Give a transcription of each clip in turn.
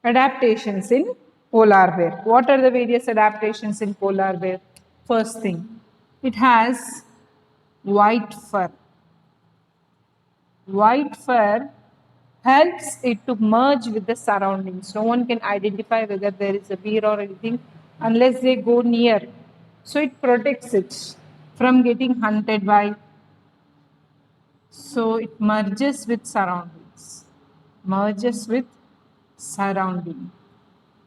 Adaptations in polar bear. What are the various adaptations in polar bear? First thing, it has white fur. White fur helps it to merge with the surroundings. No one can identify whether there is a bear or anything unless they go near. So it protects it from getting hunted by. So it merges with surroundings. Merges with surrounding.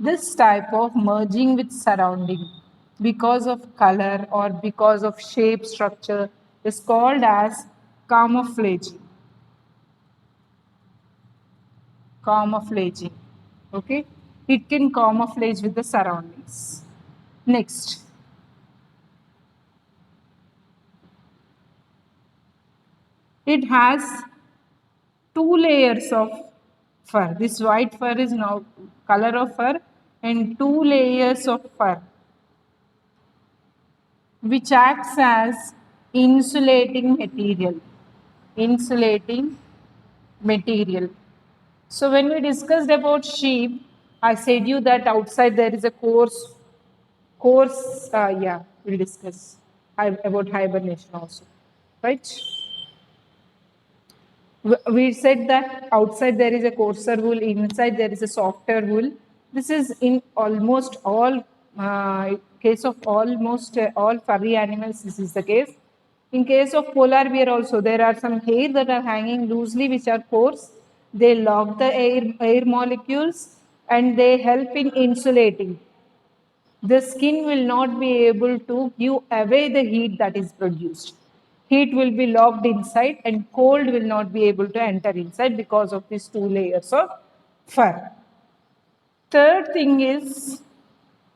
This type of merging with surrounding because of color or because of shape structure is called as camouflaging. Camouflaging. Okay, it can camouflage with the surroundings. Next, it has two layers of fur. This white fur is now color of fur and two layers of fur which acts as insulating material. Insulating material. So when we discussed about sheep, I said you that outside there is a yeah, we'll discuss about hibernation also, right? We said that outside there is a coarser wool, inside there is a softer wool. This is in almost all case of almost all furry animals. This is the case. In case of polar bear also, there are some hair that are hanging loosely, which are coarse. They lock the air molecules and they help in insulating. The skin will not be able to give away the heat that is produced. Heat will be locked inside and cold will not be able to enter inside because of these two layers of fur. Third thing is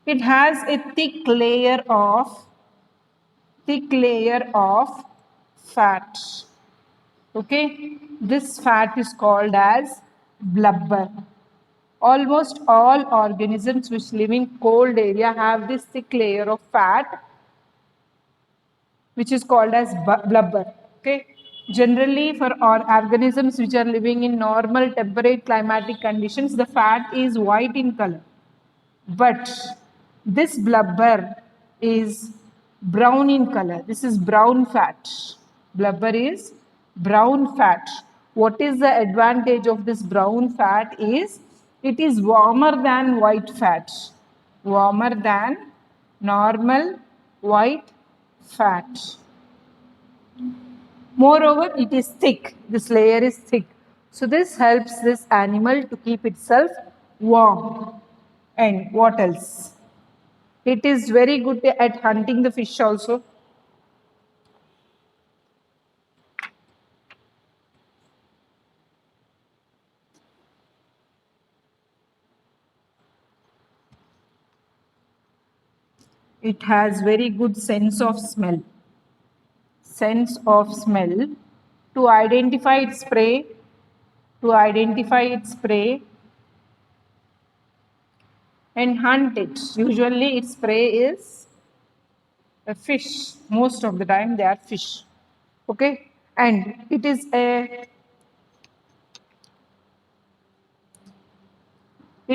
it has a thick layer of fat. Okay, this fat is called as blubber. Almost all organisms which live in cold area have this thick layer of fat which is called as blubber. Okay, generally for all organisms which are living in normal temperate climatic conditions, the fat is white in color, but this blubber is brown in color. This is brown fat. Blubber is brown fat. What is the advantage of this brown fat is it is warmer than white fat. Warmer than normal white fat. Moreover, it is thick. This layer is thick. So this helps this animal to keep itself warm. And what else? It is very good at hunting the fish also. It has very good sense of smell. Sense of smell to identify its prey. To identify its prey and hunt it. Usually its prey is a fish. Most of the time they are fish. Okay, and it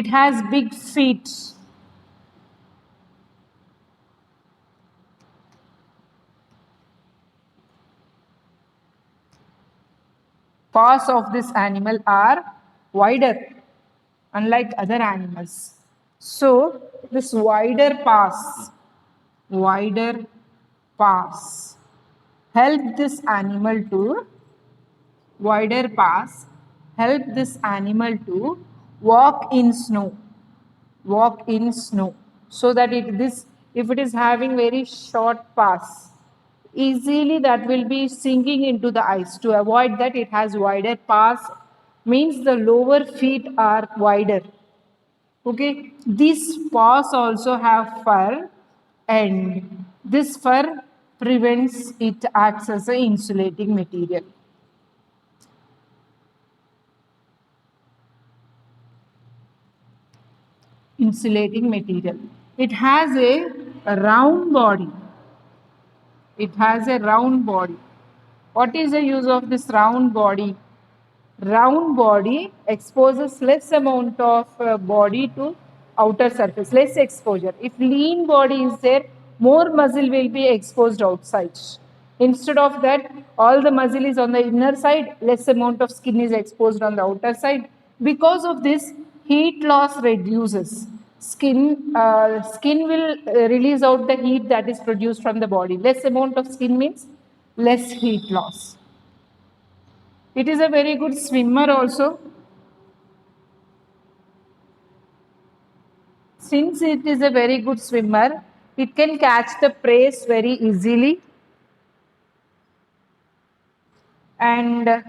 has big feet. Paws of this animal are wider, unlike other animals. So this wider paws help this animal to walk in snow. So that if it is having very short paws, easily that will be sinking into the ice. To avoid that, it has wider paws, means the lower feet are wider. Okay, these paws also have fur, and this fur prevents it acts as an insulating material. Insulating material. It has a round body. It has a round body. What is the use of this round body? round body exposes less amount of body to outer surface, less exposure. If lean body is there, more muscle will be exposed outside. Instead of that, all the muscle is on the inner side, less amount of skin is exposed on the outer side. Because of this, heat loss reduces. Skin will release out the heat that is produced from the body. Less amount of skin means less heat loss. It is a very good swimmer also. Since it is a very good swimmer, it can catch the prey very easily, and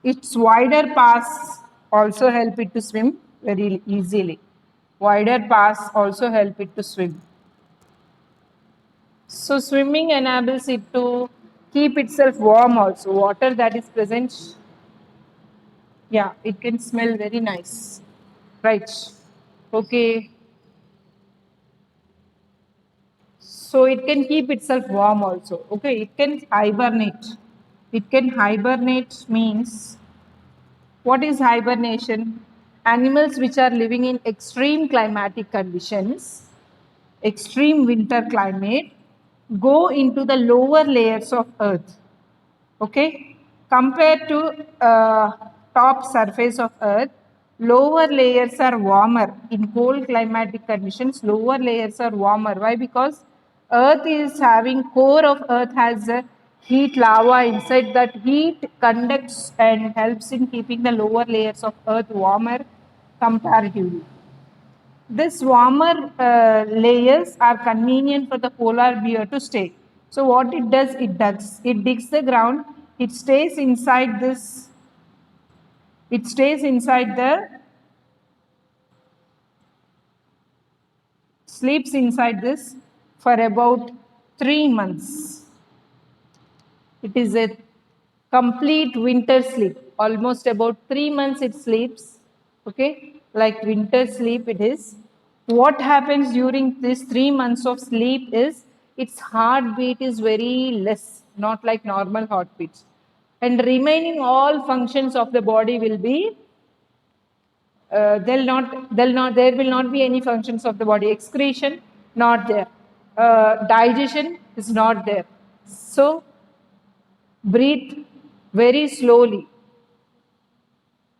its wider pass also help it to swim very easily. Wider pass also help it to swim. So swimming enables it to keep itself warm also. Water that is present, yeah, it can smell very nice. Right. Okay. So it can keep itself warm also. Okay, it can hibernate. It can hibernate means, what is hibernation? Animals which are living in extreme climatic conditions, extreme winter climate, go into the lower layers of earth. Okay, compared to top surface of earth, lower layers are warmer. In cold climatic conditions, lower layers are warmer. Why? Because earth is having, core of earth has a heat lava inside. That heat conducts and helps in keeping the lower layers of earth warmer comparatively. This warmer layers are convenient for the polar bear to stay. So what it does, it digs the ground, it stays inside this, it stays inside the, sleeps inside this for about 3 months. It is a complete winter sleep. Almost about 3 months it sleeps. Okay, like winter sleep it is. What happens during this 3 months of sleep is its heartbeat is very less, not like normal heartbeats. And remaining all functions of the body will be, there will not be any functions of the body. Excretion, not there. Digestion is not there. So breathe very slowly.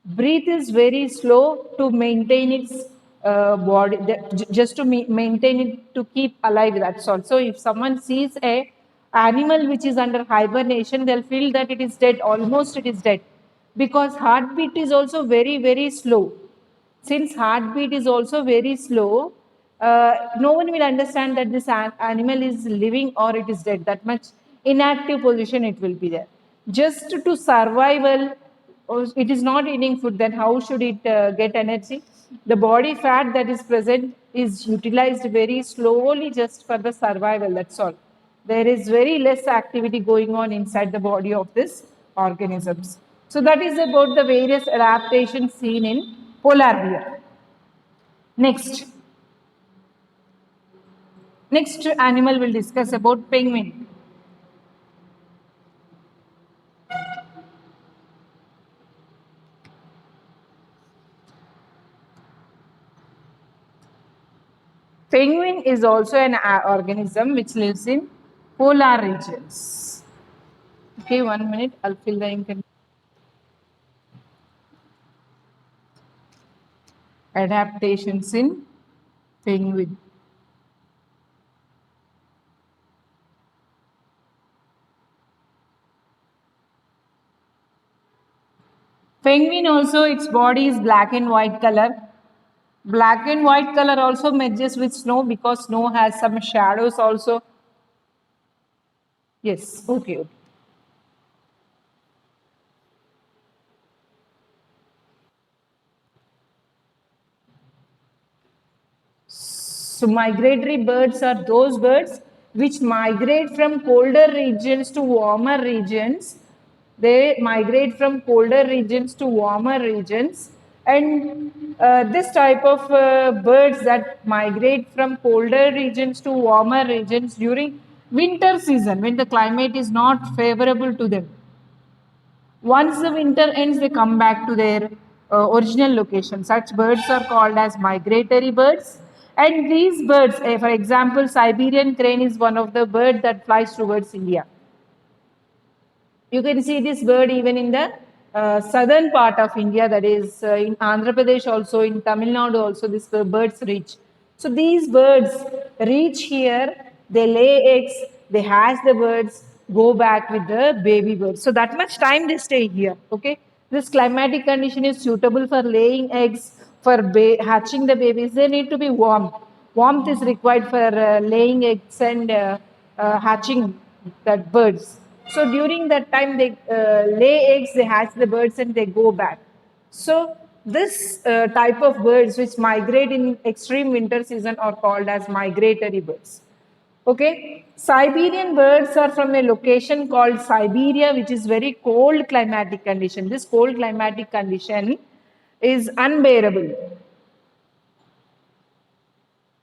Breathe is very slow to maintain its body, just to maintain it, to keep alive. That's all. So if someone sees a animal which is under hibernation, they'll feel that it is dead. Almost it is dead, because heartbeat is also very slow. Since heartbeat is also very slow, no one will understand that this animal is living or it is dead. That much inactive position it will be there. Just to survival, it is not eating food, then how should it get energy? The body fat that is present is utilized very slowly just for the survival, that's all. There is very less activity going on inside the body of these organisms. So that is about the various adaptations seen in polar bear. Next animal we'll discuss about penguin. Penguin is also an organism which lives in polar regions. Okay, 1 minute, I'll fill the ink. Adaptations in penguin. Penguin also, its body is black and white color. Black and white color also matches with snow, because snow has some shadows also. Yes, okay. So migratory birds are those birds which migrate from colder regions to warmer regions. They migrate from colder regions to warmer regions. And this type of birds that migrate from colder regions to warmer regions during winter season, when the climate is not favorable to them. Once the winter ends, they come back to their original location. Such birds are called as migratory birds. And these birds, for example, Siberian crane is one of the birds that flies towards India. You can see this bird even in the southern part of India, that is in Andhra Pradesh, also in Tamil Nadu, also these birds reach. So these birds reach here, they lay eggs, they hatch the birds, go back with the baby birds. So that much time they stay here. Okay, this climatic condition is suitable for laying eggs, for hatching the babies. They need to be warm. Warmth is required for laying eggs and hatching that birds. So during that time, they lay eggs, they hatch the birds, and they go back. So this type of birds which migrate in extreme winter season are called as migratory birds. Okay, Siberian birds are from a location called Siberia, which is very cold climatic condition. This cold climatic condition is unbearable.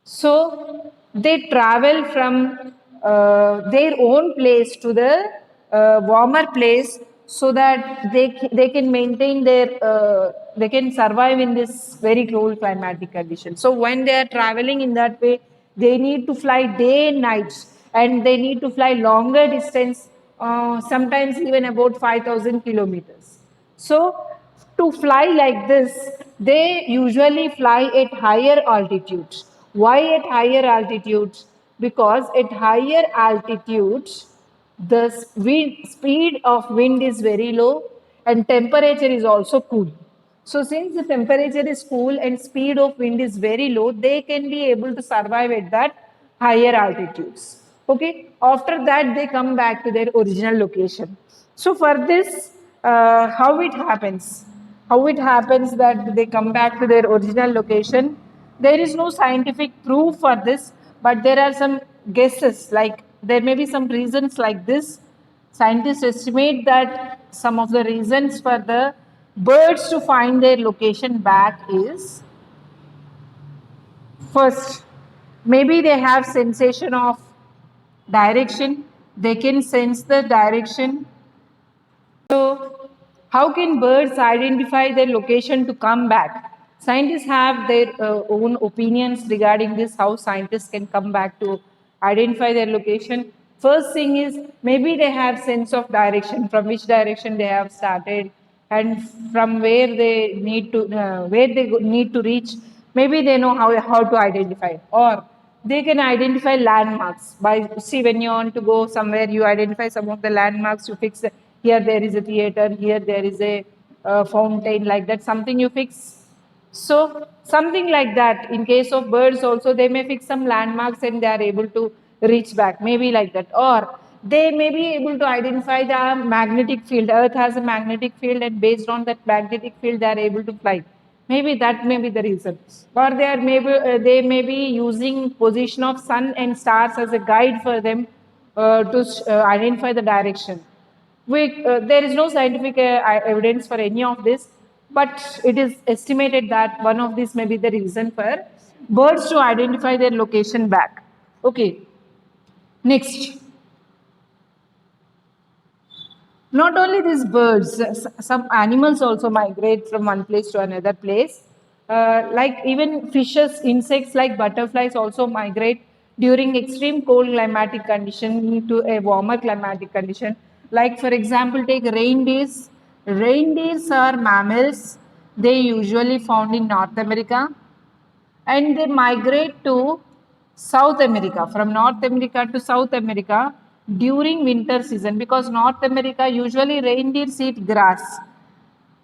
So they travel from their own place to the warmer place so that they can maintain their they can survive in this very cold climatic condition. So when they are traveling in that way, they need to fly day and night, and they need to fly longer distance, sometimes even about 5,000 kilometers. So to fly like this, they usually fly at higher altitudes. Why at higher altitudes? Because at higher altitudes, the speed of wind is very low and temperature is also cool. So since the temperature is cool and speed of wind is very low, they can be able to survive at that higher altitudes. Okay. After that, they come back to their original location. So for this, how it happens? How it happens that they come back to their original location? There is no scientific proof for this, but there are some guesses. Like there may be some reasons like this. Scientists estimate that some of the reasons for the birds to find their location back is, first, maybe they have sensation of direction. They can sense the direction. So, how can birds identify their location to come back? Scientists have their own opinions regarding this, how scientists can come back to identify their location. First thing is maybe they have sense of direction, from which direction they have started and from where they need to need to reach. Maybe they know how to identify, or they can identify landmarks by, see, when you want to go somewhere, you identify some of the landmarks, you fix here there is a theater, here there is a fountain, like that, something you fix. So something like that. In case of birds also, they may fix some landmarks and they are able to reach back, maybe like that. Or they may be able to identify the magnetic field. Earth has a magnetic field, and based on that magnetic field, they are able to fly. Maybe that may be the reason. Or they may be using position of sun and stars as a guide for them to identify the direction. There is no scientific evidence for any of this, but it is estimated that one of these may be the reason for birds to identify their location back. Okay, next. Not only these birds, some animals also migrate from one place to another place. Like even fishes, insects like butterflies also migrate during extreme cold climatic condition to a warmer climatic condition. Like for example, take reindeers. Reindeers are mammals. They usually found in North America, and they migrate to South America, from North America to South America during winter season, because North America usually reindeers eat grass.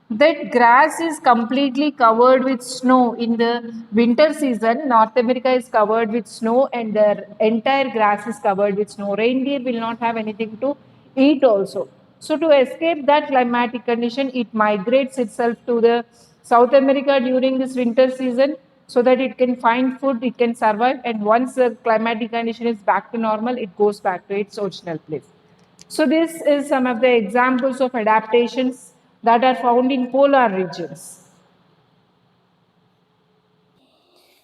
That grass is completely covered with snow. In the winter season, North America is covered with snow and the entire grass is covered with snow. Reindeer will not have anything to eat also. So to escape that climatic condition, it migrates itself to the South America during this winter season so that it can find food, it can survive, and once the climatic condition is back to normal, it goes back to its original place. So this is some of the examples of adaptations that are found in polar regions.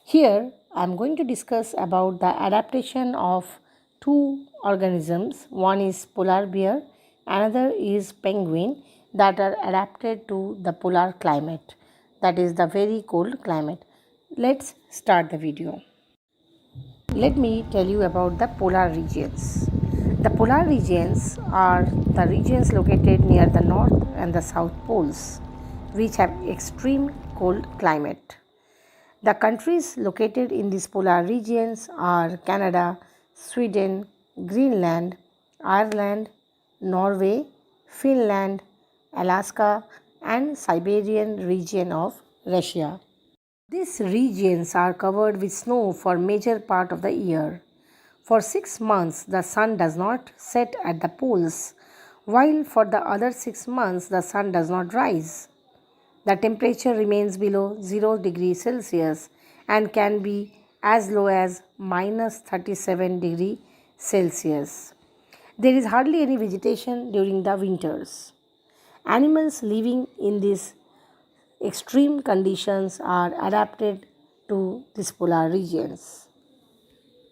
Here, I am going to discuss about the adaptation of two organisms. One is polar bear, another is penguin. that are adapted to the polar climate, that is the very cold climate. Let's start the video. Let me tell you about the polar regions. The polar regions are the regions located near the north and the south poles, which have extreme cold climate. The countries located in these polar regions are Canada, Sweden, Greenland, Ireland, Norway, Finland, Alaska, and Siberian region of Russia. These regions are covered with snow for major part of the year. For 6 months the sun does not set at the poles, while for the other 6 months the sun does not rise. The temperature remains below 0 degrees Celsius and can be as low as minus 37 degrees Celsius. There is hardly any vegetation during the winters. Animals living in these extreme conditions are adapted to these polar regions.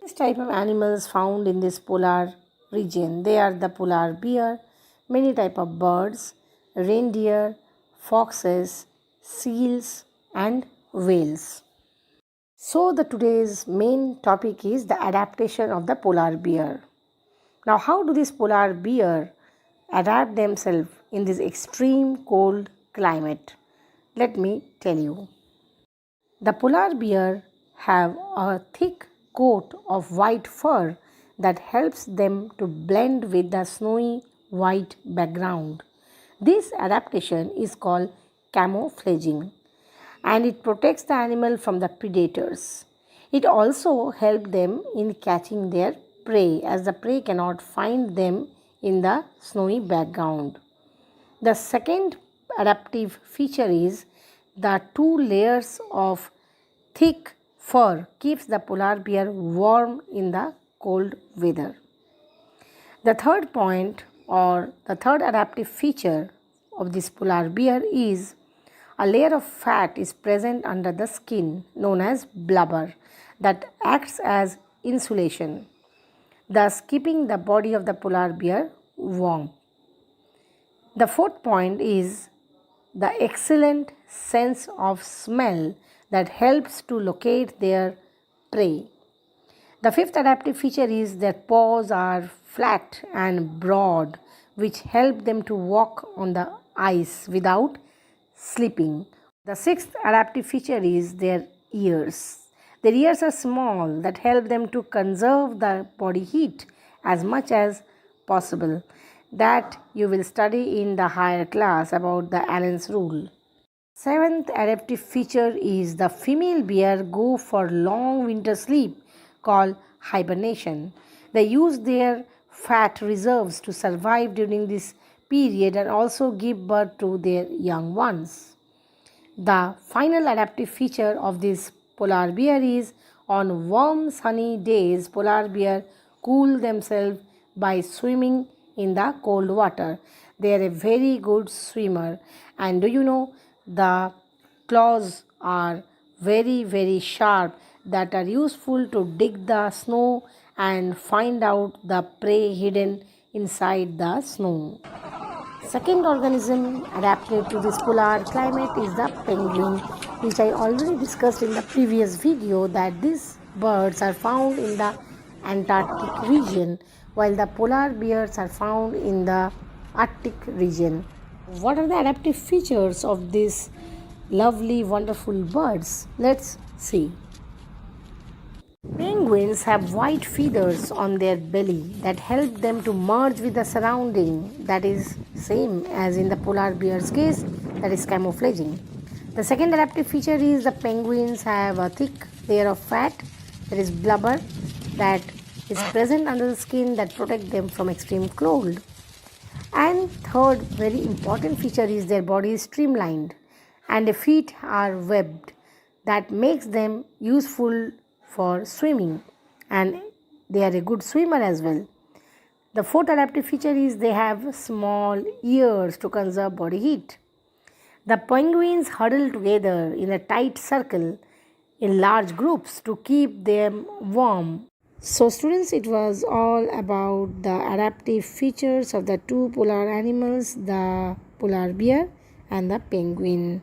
This type of animals found in this polar region, they are the polar bear, many type of birds, reindeer, foxes, seals, and whales. So the today's main topic is the adaptation of the polar bear. Now how do these polar bear adapt themselves in this extreme cold climate? Let me tell you. The polar bear have a thick coat of white fur that helps them to blend with the snowy white background. This adaptation is called camouflaging and it protects the animal from the predators. It also helps them in catching their prey as the prey cannot find them in the snowy background. The second adaptive feature is the 2 layers of thick fur keeps the polar bear warm in the cold weather. The third point or the third adaptive feature of this polar bear is a layer of fat is present under the skin known as blubber that acts as insulation, thus keeping the body of the polar bear warm. The fourth point is the excellent sense of smell that helps to locate their prey. The fifth adaptive feature is their paws are flat and broad, which help them to walk on the ice without slipping. The sixth adaptive feature is their ears. Their ears are small that help them to conserve the body heat as much as possible. That you will study in the higher class about the Allen's rule. Seventh adaptive feature is the female bear go for long winter sleep called hibernation. They use their fat reserves to survive during this period and also give birth to their young ones. The final adaptive feature of this polar bear is on warm sunny days polar bear cool themselves by swimming in the cold water. They are a very good swimmer, and do you know the claws are very sharp that are useful to dig the snow and find out the prey hidden inside the snow. Second organism adapted to this polar climate is the penguin, which I already discussed in the previous video that these birds are found in the Antarctic region while the polar bears are found in the Arctic region. What are the adaptive features of these lovely wonderful birds? Let's see. Penguins have white feathers on their belly that help them to merge with the surrounding, that is same as in the polar bear's case, that is camouflaging. The second adaptive feature is the penguins have a thick layer of fat, that is blubber, that is present under the skin that protect them from extreme cold. And third very important feature is their body is streamlined and their feet are webbed that makes them useful for swimming, and they are a good swimmer as well. The fourth adaptive feature is they have small ears to conserve body heat. The penguins huddle together in a tight circle in large groups to keep them warm. So students, it was all about the adaptive features of the two polar animals, the polar bear and the penguin.